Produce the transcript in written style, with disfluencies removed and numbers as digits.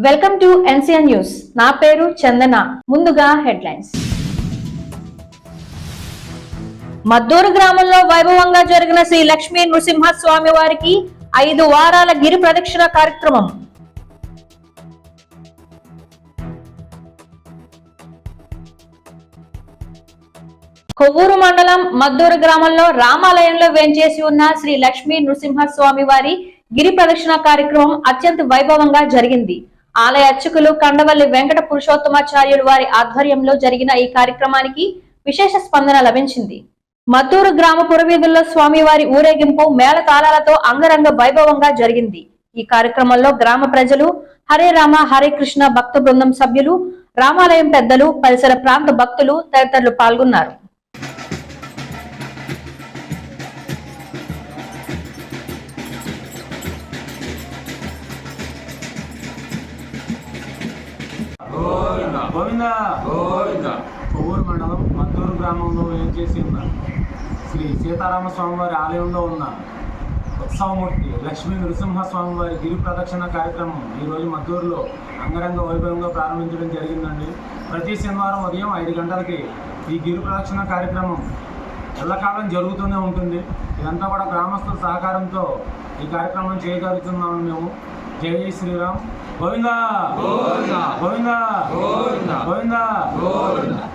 Welcome to NCN news. నా పేరు చందన. ముందుగా హెడ్లైన్స్. మద్దూరు గ్రామంలో వైభవంగా జరిగిన శ్రీ లక్ష్మీ నృసింహస్వామి వారికి 5 వారాల గిరి ప్రదక్షిణ కార్యక్రమం. కొవ్వూరు మండలం మద్దూరు గ్రామంలో రామాలయంలో వేంచేసి ఉన్న శ్రీ లక్ష్మీ నృసింహస్వామి వారి గిరి ప్రదక్షిణ కార్యక్రమం అత్యంత వైభవంగా జరిగింది. ఆలయ అర్చకులు కండవల్లి వెంకట పురుషోత్తమాచార్యులు వారి ఆధ్వర్యంలో జరిగిన ఈ కార్యక్రమానికి విశేష స్పందన లభించింది. మద్దూరు గ్రామ పురవీధుల్లో స్వామివారి ఊరేగింపు మేళతాళాలతో అంగరంగ వైభవంగా జరిగింది. ఈ కార్యక్రమంలో గ్రామ ప్రజలు, హరే రామ హరే కృష్ణ భక్త బృందం సభ్యులు, రామాలయం పెద్దలు, పరిసర ప్రాంత భక్తులు తదితరులు పాల్గొన్నారు. కొవ్వూరు మండలం మద్దూరు గ్రామంలో వేంచేసి ఉన్న శ్రీ సీతారామ స్వామివారి ఆలయంలో ఉన్న ఉత్సవమూర్తి లక్ష్మీ నృసింహస్వామి వారి గిరి ప్రదక్షిణ కార్యక్రమం ఈరోజు మద్దూరులో అంగరంగ వైభవంగా ప్రారంభించడం జరిగిందండి. ప్రతి శనివారం ఉదయం 5 గంటలకి ఈ గిరి ప్రదక్షిణ కార్యక్రమం ఎల్లకాలం జరుగుతూనే ఉంటుంది. ఇదంతా కూడా గ్రామస్తుల సహకారంతో ఈ కార్యక్రమం చేయగలుగుతున్నాము మేము. జై శ్రీరామ్. గోవిందా గోవిందా గోవిందా గోవిందా గోవిందా.